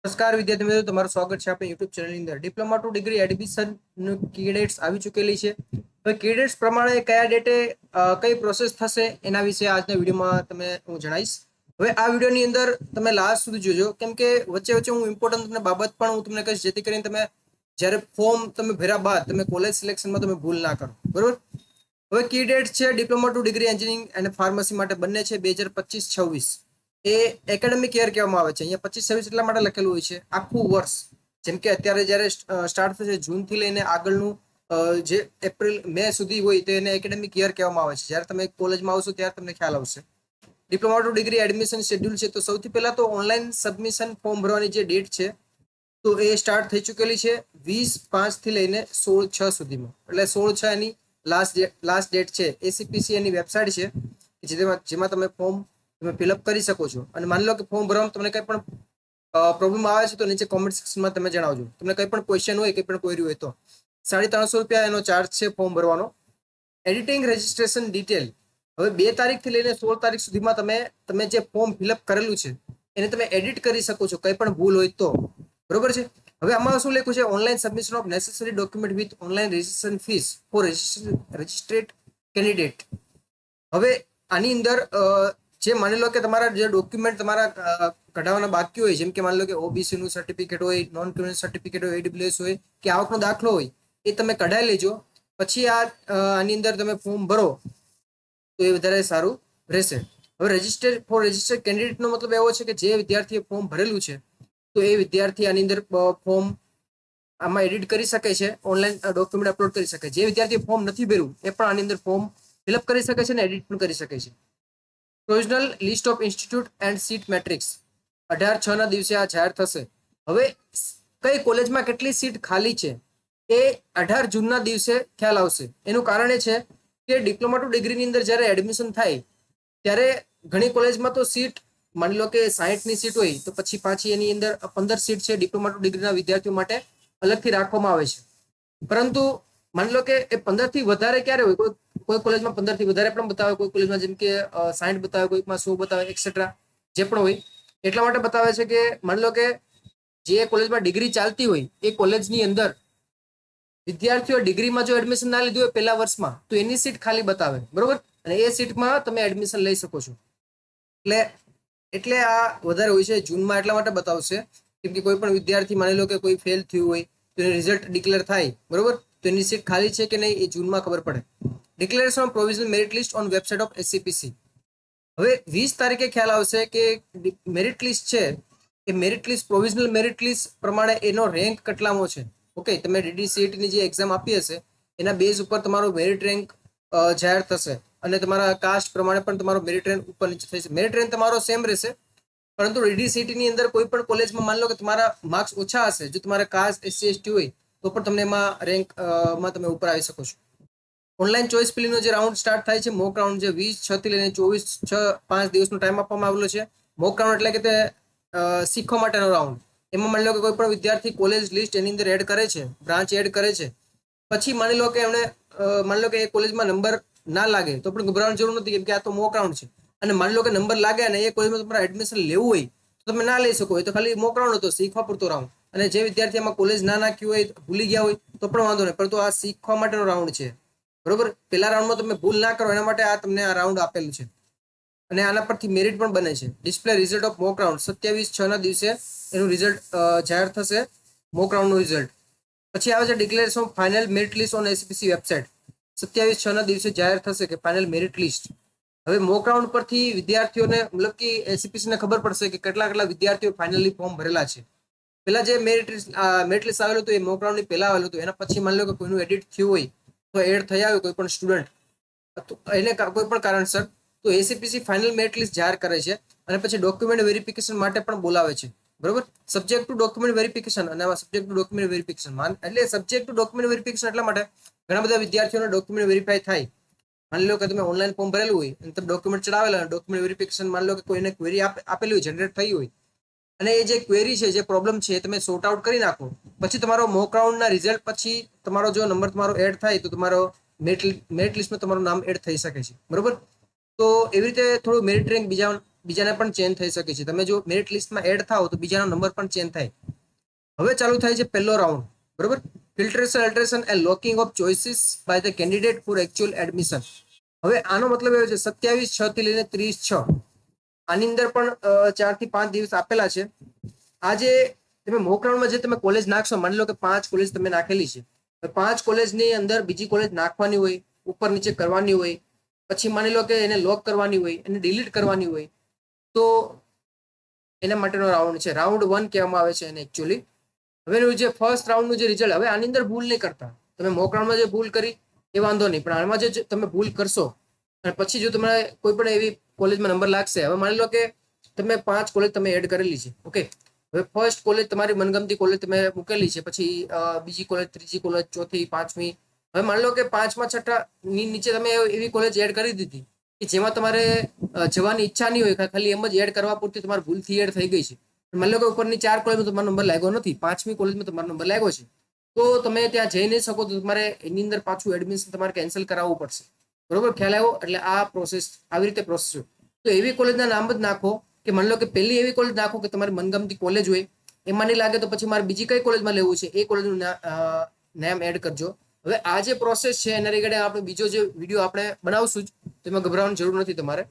નમસ્કાર વિદ્યાર્થી મિત્રો, તમારું સ્વાગત છે આપણી યુટ્યુબ ચેનલની અંદર. ડિપ્લોમા ટુ ડિગ્રી એડમિશન કી ડેટ્સ આવી ચૂકેલી છે. હવે કી ડેટ્સ પ્રમાણે કયા ડેટે કઈ પ્રોસેસ થશે એના વિશે આજના વિડીયોમાં હું જણાવીશ. હવે આ વિડીયોની અંદર તમે લાસ્ટ સુધી જોજો, કેમ કે વચ્ચે વચ્ચે હું ઇમ્પોર્ટન્ટ બાબત પણ હું તમને કહીશ, જેથી કરીને તમે જ્યારે ફોર્મ તમે ભર્યા બાદ તમે કોલેજ સિલેક્શનમાં તમે ભૂલ ના કરો. બરોબર. હવે કી ડેટ છે ડિપ્લોમા ટુ ડિગ્રી એન્જિનિયરિંગ અને ફાર્મસી માટે બંને છે 2025-26. એ એકેડેમિક યર કહેવામાં આવે છે. અહીંયા 25-26 એટલા માટે લખેલું હોય છે આખું વર્ષ. જેમ કે અત્યારે જ્યારે સ્ટાર્ટ થશે જૂનથી લઈને આગળનું જે એપ્રિલ મે સુધી હોય તો એને એકેડેમિક યર કહેવામાં આવે છે. જ્યારે તમે કોલેજમાં આવશો ત્યારે તમને ખ્યાલ આવશે. Diploma to degree admission schedule છે, તો સૌથી પહેલા તો ઓનલાઈન સબમિશન ફોર્મ ભરવાની જે ડેટ છે તો એ સ્ટાર્ટ થઈ ચૂકેલી છે 20/5 થી લઈને 16/6 સુધીમાં. એટલે 16/6 એની લાસ્ટ ડેટ છે. એસીપીસી એની વેબસાઇટ છે જેમાં તમે ફોર્મ તમે ફિલઅપ કરી શકો છો. અને માની લો કે ફોર્મ ભરવામાં તમને કંઈ પણ પ્રોબ્લેમ આવે છે તો નીચે કોમેન્ટ સેક્શનમાં તમે જણાવજો. તમને કંઈ પણ ક્વેશ્ચન હોય, કંઈ પણ ક્વેરી હોય તો. 350 રૂપિયા એનો ચાર્જ છે ફોર્મ ભરવાનો. Editing registration detail. હવે 2 તારીખથી લઈને 16 તારીખ સુધીમાં તમે જે ફોર્મ ફિલઅપ કરેલું છે એને તમે એડિટ કરી શકો છો, કંઈ પણ ભૂલ હોય તો. બરોબર છે. હવે આમાં શું લખ્યું છે? Online submission of necessary document with online registration fees for registered candidate. હવે આની અંદર જે માની લો કે તમારા જે ડોક્યુમેન્ટ તમારા કઢાવવાના બાકી હોય, જેમ કે માની લો કે ઓબીસી નું સર્ટિફિકેટ હોય, નોન ક્રિમિનલ સર્ટિફિકેટ હોય, AWS હોય કે આવકનો દાખલો હોય, એ તમે કઢાઈ લેજો. પછી આની અંદર તમે ફોર્મ ભરો તો એ વધારે સારું રહેશે. હવે રજિસ્ટર્ડ કેન્ડિડેટનો મતલબ એવો છે કે જે વિદ્યાર્થીએ ફોર્મ ભરેલું છે તો એ વિદ્યાર્થી આની અંદર ફોર્મ આમાં એડિટ કરી શકે છે, ઓનલાઈન ડોક્યુમેન્ટ અપલોડ કરી શકે. જે વિદ્યાર્થીએ ફોર્મ નથી ભર્યું એ પણ આની અંદર ફોર્મ ફિલઅપ કરી શકે છે અને એડિટ પણ કરી શકે છે. Provisional list of institute and sit matrix 18/6 ના દિવસે આ જાહેર થશે. હવે કઈ કોલેજમાં કેટલી સીટ ખાલી છે એ 18 જૂનના દિવસે ખ્યાલ આવશે. એનું કારણ એ છે કે ડિપ્લોમા ટુ ડિગ્રીની અંદર જ્યારે એડમિશન થાય ત્યારે ઘણી કોલેજમાં તો સીટ માની લો કે 60ની સીટ હોય તો પછી પાછી એની અંદર 15 સીટ છે ડિપ્લોમા ટુ ડિગ્રીના વિદ્યાર્થીઓ માટે અલગથી રાખવામાં આવે છે. પરંતુ માની લો કે એ 15 થી વધારે ક્યારે હોય? કોઈ કોલેજમાં 15 થી વધારે પણ બતાવે, કોઈ કોલેજમાં જેમ કે 60 બતાવે, કોઈકમાં 100 બતાવે, એક્સેટ્રા જે પણ હોય. એટલા માટે બતાવે છે કે માની લો કે જે કોલેજમાં ડિગ્રી ચાલતી હોય એ કોલેજની અંદર વિદ્યાર્થીઓ ડિગ્રીમાં જો એડમિશન ના લીધું હોય પહેલા વર્ષમાં તો એની સીટ ખાલી બતાવે. બરોબર. અને એ સીટમાં તમે એડમિશન લઈ શકો છો. એટલે આ વધારે હોય છે જૂનમાં. એટલા માટે બતાવશે કેમ કે કોઈ પણ વિદ્યાર્થી માની લો કે કોઈ ફેલ થયું હોય તો એનું રિઝલ્ટ ડિક્લેર થાય, બરોબર, તો એની સીટ ખાલી છે કે નહીં એ જૂનમાં ખબર પડે. Declaration of provisional merit list on website of SCPC. હવે 20 તારીખે ખ્યાલ આવશે કે મેરિટ લિસ્ટ છે એ merit list provisional merit list પ્રમાણે એનો રેન્ક કેટલામો છે. ઓકે, તમે DDCET ની જે એક્ઝામ આપી હશે એના બેઝ ઉપર તમારો મેરિટ રેન્ક જાહેર થશે અને તમારા કાસ્ટ પ્રમાણે પણ તમારો મેરિટ રેન્ક ઉપર નીચે થશે. મેરિટ રેન્ક તમારો સેમ રહેશે, પરંતુ DDCET ની અંદર કોઈ પણ કોલેજમાં માની લો કે તમારા માર્ક્સ ઓછા હશે, જો તમારા કાસ્ટ SC/ST હોય તો પણ તમને એમાં રેન્કમાં તમે ઉપર આવી શકો છો. ઓનલાઈન ચોઇસ ફિલિંગનો જે રાઉન્ડ સ્ટાર્ટ થાય છે, મોક રાઉન્ડ, જે 20/6 થી લઈને 24/6 દિવસનો ટાઈમ આપવામાં આવેલો છે. મોક રાઉન્ડ એટલે કે તે શીખવા માટેનો રાઉન્ડ. એમાં માની લો કે કોઈ પણ વિદ્યાર્થી કોલેજ લિસ્ટ એની અંદર એડ કરે છે, બ્રાન્ચ એડ કરે છે, પછી માની લો કે એમણે માની લો કે એ કોલેજમાં નંબર ના લાગે તો પણ ગભરાવાની જરૂર નથી, કેમ કે આ તો મોક રાઉન્ડ છે. અને માની લો કે નંબર લાગે અને એ કોલેજમાં તમારે એડમિશન લેવું હોય તો તમે ના લઈ શકો. એ તો ખાલી મોક રાઉન્ડ હતો, શીખવા પૂરતો રાઉન્ડ. અને જે વિદ્યાર્થી એમાં કોલેજ ના નાખ્યું હોય, ભૂલી ગયા હોય તો પણ વાંધો નહીં, પરંતુ આ શીખવા માટેનો રાઉન્ડ છે. બરોબર. પેલા રાઉન્ડમાં તમે ભૂલ ના કરો એના માટે તમને આ રાઉન્ડ આપેલું છે અને આના પરથી મેરિટ પણ બને છે. Display result of mock round 27/6 ના દિવસે એનું રિઝલ્ટ જાહેર થશે, મોક રાઉન્ડનું રિઝલ્ટ. પછી આવે છે declaration of final merit list on SPC website. 27/6 ના દિવસે જાહેર થશે કે ફાઇનલ મેરિટ લિસ્ટ. હવે મોક રાઉન્ડ પરથી વિદ્યાર્થીઓને મતલબ કે એસપીસી ને ખબર પડશે કે કેટલા વિદ્યાર્થીઓ ફાઇનલી ફોર્મ ભરેલા છે. પેલા જે મેરિટ લિસ્ટ આવેલું હતું એ મોક રાઉન્ડની પહેલા આવેલું હતું. એના પછી માની લો કે કોઈનું એડિટ થયું હોય તો એડ થયા હોય કોઈ પણ સ્ટુડન્ટ એને કોઈ પણ કારણસર, તો એસીપીસી ફાઇનલ મેરિટ લિસ્ટ જાહેર કરે છે અને પછી ડોક્યુમેન્ટ વેરિફિકેશન માટે પણ બોલાવે છે. બરોબર. Subject to document verification. અને સબ્જેક્ટ ટુ ડોક્યુમેન્ટ વેરિફિકેશન એટલે સબ્જેક્ટ ટુ ડોક્યુમેન્ટ વેરિફિકેશન એટલા માટે ઘણા બધા વિદ્યાર્થીઓના ડોક્યુમેન્ટ વેરીફાઈ થાય. માની લો કે તમે ઓનલાઈન ફોર્મ ભરેલું હોય અને તમે ડોક્યુમેન્ટ ચડાવેલા, ડોક્યુમેન્ટ વેરિફિકેશન માની લો કે કોઈને ક્વેરી આપેલી હોય, જનરેટ થઈ હોય, અને એ જે ક્વેરી છે, જે પ્રોબ્લેમ છે એ તમે સોર્ટ આઉટ કરી નાખો, પછી તમારો મોક રાઉન્ડના રિઝલ્ટ પછી તમારો જો નંબર તમારો એડ થાય તો તમારો મેરિટ લિસ્ટમાં તમારું નામ એડ થઈ શકે છે. બરોબર. તો એવી રીતે થોડું મેરિટ રેન્ક બીજા બીજાને પણ ચેન્જ થઈ શકે છે. તમે જો મેરિટ લિસ્ટમાં એડ થાઓ તો બીજાનો નંબર પણ ચેન્જ થાય. હવે ચાલુ થાય છે પહેલો રાઉન્ડ, બરોબર. Filtration alteration and locking of choices by the candidate for actual admission. હવે આનો મતલબ એવો છે 27/6 થી લઈને 30/6. આની અંદર પણ 4 થી 5 દિવસ આપેલા છે. આજે તમે મોક રાઉન્ડમાં જે તમે કોલેજ નાખશો, માની લો કે 5 કોલેજ તમે નાખેલી છે, 5 કોલેજની અંદર બીજી કોલેજ નાખવાની હોય, ઉપર નીચે કરવાની હોય, પછી માની લો કે એને લોક કરવાની હોય, એને ડિલીટ કરવાની હોય, તો એના માટેનો રાઉન્ડ છે. રાઉન્ડ 1 કહેવામાં આવે છે એને એકચ્યુઅલી. હવેનું જે ફર્સ્ટ રાઉન્ડનું જે રિઝલ્ટ, હવે આની અંદર ભૂલ નહીં કરતા. તમે મોક રાઉન્ડમાં જે ભૂલ કરી એ વાંધો નહીં, પણ આમાં જે તમે ભૂલ કરશો અને પછી જો તમને કોઈ પણ એવી કોલેજમાં નંબર લાગશે, હવે માની લો કે તમે 5 કોલેજ તમે એડ કરેલી છે, ઓકે. હવે ફર્સ્ટ કોલેજ તમારી મનગમતી કોલેજ તમે મૂકેલી છે, પછી બીજી કોલેજ, ત્રીજી કોલેજ, ચોથી, પાંચમી. હવે માની લો કે 5મા 6 ની નીચે તમે એવી કોલેજ એડ કરી દીધી કે જેમાં તમારે જવાની ઈચ્છા નહીં હોય, ખાલી એમ જ એડ કરવા પૂરતી તમારી ભૂલથી એડ થઈ ગઈ છે. માની લો કે ઉપરની 4 કોલેજમાં તમારો નંબર લાગ્યો નથી, 5મી કોલેજમાં તમારો નંબર લાગ્યો છે, તો તમે ત્યાં જઈ નહીં શકો, તો તમારે એની અંદર પાછું એડમિશન તમારે કેન્સલ કરાવવું પડશે. બરોબર, ખ્યાલ આવ્યો? એટલે આ પ્રોસેસ, આવી રીતે પ્રોસેસ હોય. તો એવી કોલેજના નામ જ નાખો કે માની લો કે પહેલી એવી કોલેજ નાખો કે તમારી મનગમતી કોલેજ હોય, એમાં નહીં લાગે તો પછી મારે બીજી કઈ કોલેજમાં લેવું છે એ કોલેજનું નામ એડ કરજો. હવે આ જે પ્રોસેસ છે એના રિગાર્ડિંગ આપણે બીજો જે વિડીયો આપણે બનાવશું જ, તો એમાં ગભરાવાની જરૂર નથી તમારે.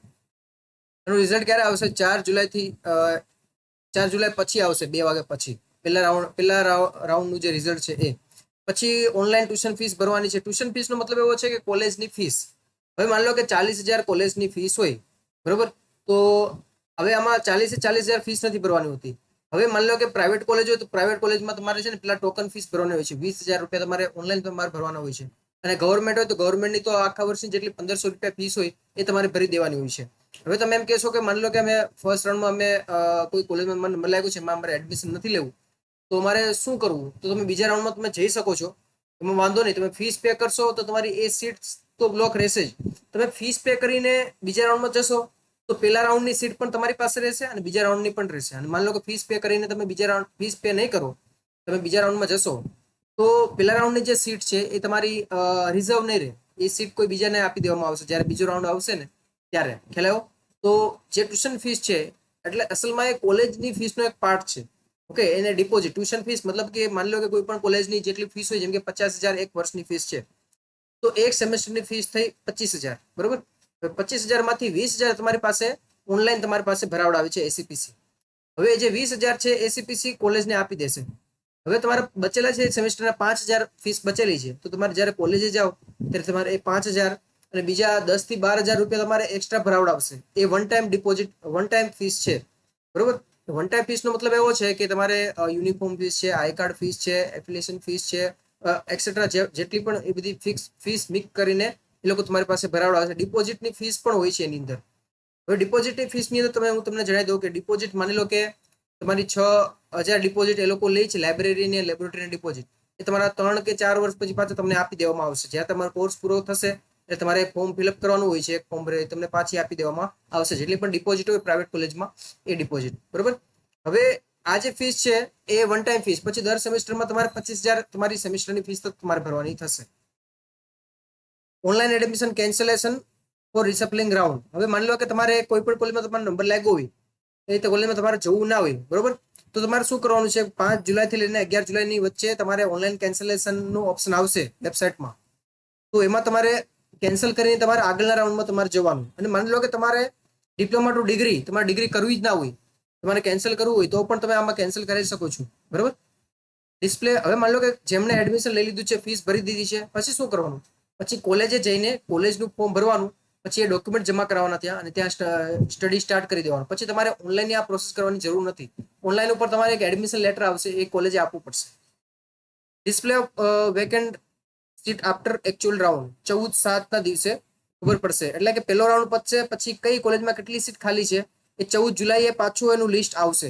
એનું રિઝલ્ટ ક્યારે આવશે? 4 જુલાઈથી 4 જુલાઈ પછી આવશે, 2 વાગ્યા પછી. પહેલા રાઉન્ડનું જે રિઝલ્ટ છે એ પછી. ઓનલાઈન ટ્યુશન ફીસ ભરવાની છે. ટ્યુશન ફીસનો મતલબ એવો છે કે કોલેજની ફીસ. હવે માની લો કે 40,000 કોલેજની ફીસ હોય, બરોબર. તો હવે આમાં 40,000 ફીસ નથી ભરવાની હોતી. હવે માની લો કે પ્રાઇવેટ કોલેજ હોય તો પ્રાઇવેટ કોલેજમાં તમારે છે ને પેલા ટોકન ફીસ ભરવાની હોય છે. 20,000 રૂપિયા તમારે ઓનલાઈન તમારે ભરવાના હોય છે. અને ગવર્મેન્ટ હોય તો ગવર્મેન્ટની તો આખા વર્ષની જેટલી 1,500 રૂપિયા ફીસ હોય એ તમારે ભરી દેવાની હોય છે. હવે તમે એમ કહેશો કે માની લો કે અમે ફર્સ્ટ રાઉન્ડમાં અમે કોઈ કોલેજમાં મને નંબર લાગ્યો છે, એમાં અમારે એડમિશન નથી લેવું, તો અમારે શું કરવું? તો તમે બીજા રાઉન્ડમાં તમે જઈ શકો છો, એમાં વાંધો નહીં. તમે ફીસ પે કરશો તો તમારી એ સીટ તો બ્લોક રહેશે જ. તમે ફીસ પે કરીને બીજા રાઉન્ડમાં જશો તો પહેલા રાઉન્ડની સીટ પણ તમારી પાસે રહેશે અને બીજા રાઉન્ડની પણ રહેશે. અને માની લો કે ફીસ પે કરીને તમે બીજા રાઉન્ડ ફીસ પે નહીં કરો, તમે બીજા રાઉન્ડમાં જશો તો પહેલા રાઉન્ડની જે સીટ છે એ તમારી રિઝર્વ નહીં રહે, એ સીટ કોઈ બીજાને આપી દેવામાં આવશે જ્યારે બીજો રાઉન્ડ આવશે ને ત્યારે. ખ્યાલ આવ્યો? તો જે ટ્યુશન ફીસ છે એટલે અસલમાં એ કોલેજની ફીસનો એક પાર્ટ છે, ઓકે. એને ડિપોઝિટ ટ્યુશન ફીસ મતલબ કે માની લો કે કોઈ પણ કોલેજની જેટલી ફીસ હોય, જેમ કે 50,000 એક વર્ષની ફીસ છે, તો એક સેમેસ્ટરની ફીસ થઈ 25,000, બરોબર. 25,000 માંથી 20,000 તમારી પાસે ઓનલાઈન તમારી પાસે ભરાવડાવે છે એસીપીસી. હવે જે 20,000 છે એસીપીસી કોલેજને આપી દેશે. હવે તમારા બચેલા છે સેમેસ્ટરના 5,000 ફીસ બચેલી છે, તો તમારે જ્યારે કોલેજે જાઓ ત્યારે તમારે એ 5,000 અને બીજા 10,000 થી 12,000 રૂપિયા તમારે એક્સ્ટ્રા ભરાવડાવશે. એ one time deposit, one time fees છે, બરોબર. વન ટાઈમ ફીસનો મતલબ એવો છે કે તમારે યુનિફોર્મ ફીસ છે, આઈ કાર્ડ ફીસ છે, એફિલિએશન ફીસ છે, એક્સેટ્રા જેટલી પણ એ બધી ફીસ મિક્સ કરીને એ લોકો તમારી પાસે ભરાવડાવે છે. ડિપોઝિટની ફીસ પણ હોય છે એની અંદર. હવે ડિપોઝિટની ફીસની અંદર હું તમને જણાવી દઉં કે ડિપોઝિટ માની લો કે તમારી 6,000 ડિપોઝિટ એ લોકો લે છે, લાઇબ્રેરીની અને લેબોરેટરીની ડિપોઝિટ. એ તમારા 3 કે 4 વર્ષ પછી પાછું તમને આપી દેવામાં આવશે. જ્યારે તમારો કોર્સ પૂરો થશે એટલે તમારે ફોર્મ ફિલઅપ કરવાનું હોય છે, એક ફોર્મ તમને પાછી આપી દેવામાં આવશે. જેટલી પણ ડિપોઝિટ હોય પ્રાઇવેટ કોલેજમાં એ ડિપોઝિટ, બરોબર. હવે આ જે ફીસ છે એ વન ટાઈમ ફીસ. પછી દર સેમેસ્ટરમાં તમારે 25,000 તમારી સેમેસ્ટરની ફીસ તો તમારે ભરવાની થશે. Online admission cancellation for reshuffling round. હવે માની લો કે તમારે કોઈ પણ કોલેજમાં તમારો નંબર લાગ્યો હોય, એ રીતે કોલેજમાં તમારે જવું ના હોય, બરોબર. તો તમારે શું કરવાનું છે? 5 જુલાઈથી લઈને 11 જુલાઈની વચ્ચે તમારે ઓનલાઈન કેન્સલેશનનું ઓપ્શન આવશે વેબસાઇટમાં. તો એમાં તમારે કેન્સલ કરીને તમારે આગળના રાઉન્ડમાં તમારે જવાનું. અને માની લો કે તમારે ડિપ્લોમા ટુ ડિગ્રી, તમારે ડિગ્રી કરવી જ ના હોય, તમારે કેન્સલ કરવું હોય તો પણ તમે આમાં કેન્સલ કરી શકો છો, બરોબર. ડિસ્પ્લે. હવે માની લો કે જેમને એડમિશન લઈ લીધું છે, ફીસ ભરી દીધી છે, પછી શું કરવાનું? પછી કોલેજે જઈને કોલેજનું ફોર્મ ભરવાનું, પછી એ ડોક્યુમેન્ટ જમા કરાવવાના ત્યાં, અને ત્યાં સ્ટડી સ્ટાર્ટ કરી દેવાનું. પછી તમારે ઓનલાઈન આ પ્રોસેસ કરવાની જરૂર નથી. ઓનલાઈન ઉપર તમારે એક એડમિશન લેટર આવશે, એ કોલેજે આપવું પડશે. Display of vacant seat after actual round 14/7 દિવસે ખબર પડશે. એટલે કે પહેલો રાઉન્ડ પતશે પછી કઈ કોલેજમાં કેટલી સીટ ખાલી છે એ 14 જુલાઈએ પાછું એનું લિસ્ટ આવશે.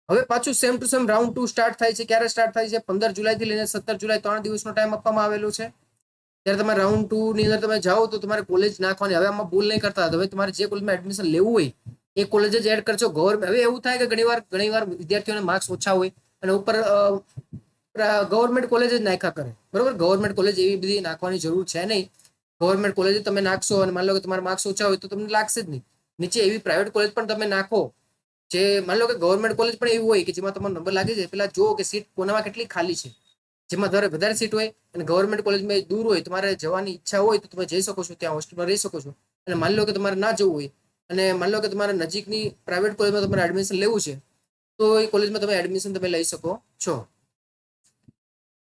હવે પાછું same to same round 2 start થાય છે. ક્યારે સ્ટાર્ટ થાય છે? 15 જુલાઈથી લઈને 17 જુલાઈ 3 દિવસનો ટાઈમ આપવામાં આવેલો છે. ત્યારે તમે રાઉન્ડ 2 ની અંદર તમે જાઓ તો તમારે કોલેજ નાખવાની. હવે આમાં ભૂલ નહીં કરતા. હવે તમારે જે કોલેજમાં એડમિશન લેવું હોય એ કોલેજ જ એડ કરજો. હવે એવું થાય કે ઘણીવાર વિદ્યાર્થીઓને માર્ક્સ ઓછા હોય અને ઉપર ગવર્મેન્ટ કોલેજ જ નાખ્યા કરે, બરોબર. ગવર્મેન્ટ કોલેજ એવી બધી નાખવાની જરૂર છે નહીં. ગવર્મેન્ટ કોલેજ તમે નાખશો અને માની લો કે તમારા માર્ક્સ ઓછા હોય તો તમને લાગશે જ નહીં. નીચે એવી પ્રાઇવેટ કોલેજ પણ તમે નાખો જે માની લો કે ગવર્મેન્ટ કોલેજ પણ એવી હોય કે જેમાં તમારો નંબર લાગી જાય, પેલા જુઓ કે સીટ કોનામાં કેટલી ખાલી છે. જેમાં વધારે સીટ હોય અને ગવર્મેન્ટ કોલેજમાં દૂર હોય, તમારે જવાની ઈચ્છા હોય તો તમે જઈ શકો છો, ત્યાં હોસ્ટેલમાં રહી શકો છો. અને માની લો કે તમારે ના જવું હોય અને માની લો કે તમારે નજીકની પ્રાઇવેટ કોલેજમાં તમારે એડમિશન લેવું છે, તો એ કોલેજમાં તમે એડમિશન તમે લઈ શકો છો.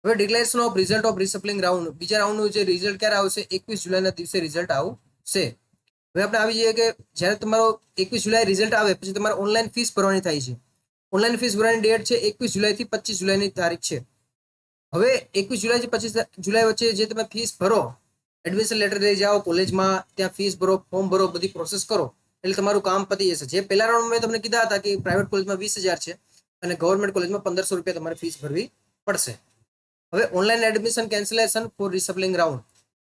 હવે declaration of result of reshuffling round, બીજા રાઉન્ડનું જે રિઝલ્ટ ક્યારે આવશે? 21 જુલાઈના દિવસે રિઝલ્ટ આવશે. હવે આપણે આવી જઈએ કે જ્યારે તમારો 21 જુલાઈ રિઝલ્ટ આવે પછી તમારે ઓનલાઈન ફીસ ભરવાની થાય છે. ઓનલાઈન ફીસ ભરવાની ડેટ છે 21 જુલાઈથી 25 જુલાઈની તારીખ છે. હવે 21 જુલાઈથી 25 જુલાઈ વચ્ચે જે તમે ફીસ ભરો, એડમિશન લેટર લઈ જાઓ કોલેજમાં, ત્યાં ફીસ ભરો, ફોર્મ ભરો, બધી પ્રોસેસ કરો એટલે તમારું કામ પતી જશે. જે પહેલા રાઉન્ડમાં મેં તમને કીધા હતા કે પ્રાઇવેટ કોલેજમાં 20,000 છે અને ગવર્મેન્ટ કોલેજમાં 1,500 રૂપિયા તમારે ફીસ ભરવી પડશે. હવે online admission cancellation for reshuffling round.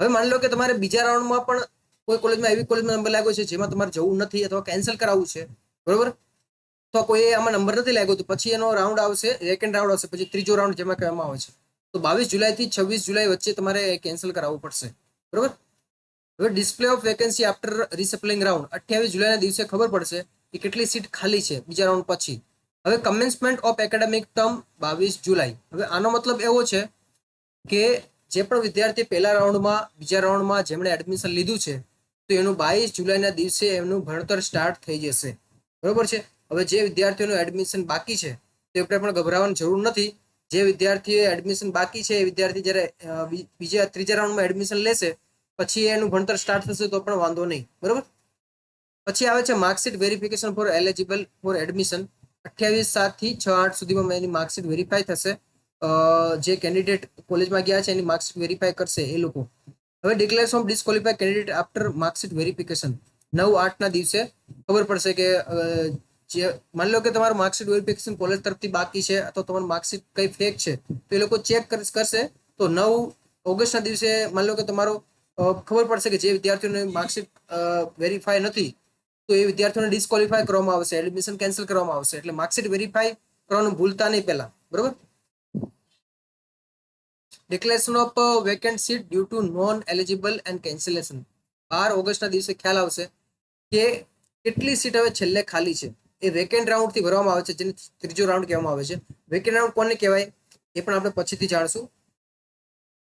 હવે માની લો કે તમારે બીજા રાઉન્ડમાં પણ કોઈ કોલેજમાં એવી કોલેજમાં નંબર લાગ્યો છે જેમાં તમારે જવું નથી અથવા કેન્સલ કરાવવું છે, બરોબર, તો કોઈ આમાં નંબર નથી લાગ્યો તો પછી એનો રાઉન્ડ આવશે, સેકન્ડ રાઉન્ડ આવશે, પછી ત્રીજો રાઉન્ડ જેમાં કહેવામાં આવે છે. તો 22 જુલાઈથી 26 જુલાઈ વચ્ચે તમારે કેન્સલ કરાવવું પડશે, બરોબર. હવે display of vacancy after reshuffling round, 28 જુલાઈના દિવસે ખબર પડશે કે કેટલી સીટ ખાલી છે બીજા રાઉન્ડ પછી. હવે કમેન્સમેન્ટ ઓફ એકેડેમિક ટર્મ 22 જુલાઈ. હવે આનો મતલબ એવો છે કે જે પણ વિદ્યાર્થી પહેલા રાઉન્ડમાં, બીજા રાઉન્ડમાં જેમણે એડમિશન લીધું છે તો એનું 22 જુલાઈના દિવસે એમનું ભણતર સ્ટાર્ટ થઈ જશે, બરોબર છે. હવે જે વિદ્યાર્થીઓનું એડમિશન બાકી છે તે ઉપર પણ ગભરાવાની જરૂર નથી. જે વિદ્યાર્થીઓ એડમિશન બાકી છે એ વિદ્યાર્થી જ્યારે ત્રીજા રાઉન્ડમાં એડમિશન લેશે પછી એનું ભણતર સ્ટાર્ટ થશે તો પણ વાંધો નહીં, બરોબર. પછી આવે છે marksheet verification for eligible for admission. 28/7 થી 6/8 સુધીમાં એની માર્કશીટ વેરીફાઈ થશે. જે કેન્ડિડેટ કોલેજમાં ગયા છે એની માર્કશીટ વેરીફાઈ કરશે એ લોકો. હવે declaration of disqualify candidate after marksheet verification 9/8ના દિવસે ખબર પડશે કે જે માની લો કે તમારું માર્કશીટ વેરિફિકેશન કોલેજ તરફથી બાકી છે અથવા તમારું માર્કશીટ કઈ ફેક છે તો એ લોકો ચેક કરશે. તો 9 ઓગસ્ટના દિવસે માની લો કે તમારો ખબર પડશે કે જે વિદ્યાર્થીઓને માર્કશીટ વેરીફાઈ નથી તો એ વિદ્યાર્થીઓને ડિસ્કોલિફાય કરવામાં આવશે, એડમિશન કેન્સલ કરવામાં આવશે. એટલે માર્કશીટ વેરીફાઈ કરવાનું ભૂલતા નહીં પહેલા, બરોબર. Declaration of vacant seat due to non eligible and cancellation. 12 ઓગસ્ટના દિવસે ખ્યાલ આવશે કે કેટલી સીટ હવે છેલ્લે ખાલી છે. એ વેકેન્ટ રાઉન્ડથી ભરવામાં આવે છે, જેને ત્રીજો રાઉન્ડ કહેવામાં આવે છે. વેકેન્ટ રાઉન્ડ કોને કહેવાય એ પણ આપણે પછીથી જાણશું.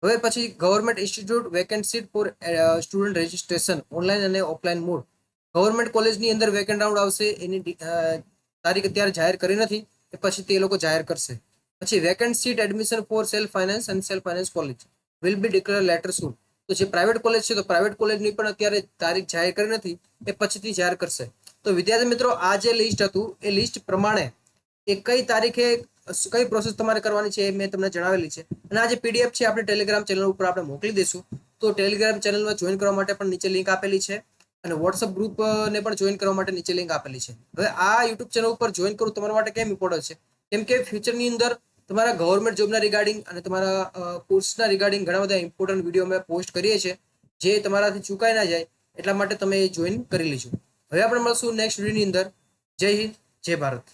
હવે પછી government institute vacant seat for student registration online અને ઓફલાઈન મોડ. ગવર્મેન્ટ કોલેજની અંદર વેકેન્ટ રાઉન્ડ આવશે, એની તારીખ અત્યારે જાહેર કરી નથી, એ પછી તે લોકો જાહેર કરશે. પછી vacant seat admission for self finance અને self finance college will be declare later soon. તો જે પ્રાઇવેટ કોલેજ છે તો પ્રાઇવેટ કોલેજની પણ અત્યારે તારીખ જાહેર કરી નથી, એ પછીથી જાહેર કરશે. તો વિદ્યાર્થી મિત્રો આ જે લિસ્ટ હતું એ લિસ્ટ પ્રમાણે એ કઈ તારીખે કઈ પ્રોસેસ તમારે કરવાની છે એ મેં તમને જણાવેલી છે. અને આ જે પીડીએફ છે આપણે ટેલિગ્રામ ચેનલ ઉપર આપણે મોકલી દઈશું. તો ટેલિગ્રામ ચેનલમાં જોઈન કરવા માટે પણ નીચે લિંક આપેલી છે અને વોટ્સઅપ ગ્રુપને પણ જોઈન કરવા માટે નીચે લિંક આપેલી છે. હવે આ યુટ્યુબ ચેનલ ઉપર જોઈન કરવું તમારા માટે કેમ ઇમ્પોર્ટન્ટ છે? કેમ કે ફ્યુચરની અંદર તમારા ગવર્મેન્ટ જોબના રિગાર્ડિંગ અને તમારા કોર્સના રિગાર્ડિંગ ઘણા બધા ઇમ્પોર્ટન્ટ વિડીયો અમે પોસ્ટ કરીએ છીએ, જે તમારાથી ચૂકાઈ ના જાય એટલા માટે તમે જોઈન કરી લેજો. હવે આપણે મળશું નેક્સ્ટ વિડીયોની અંદર. જય હિન્દ, જય ભારત.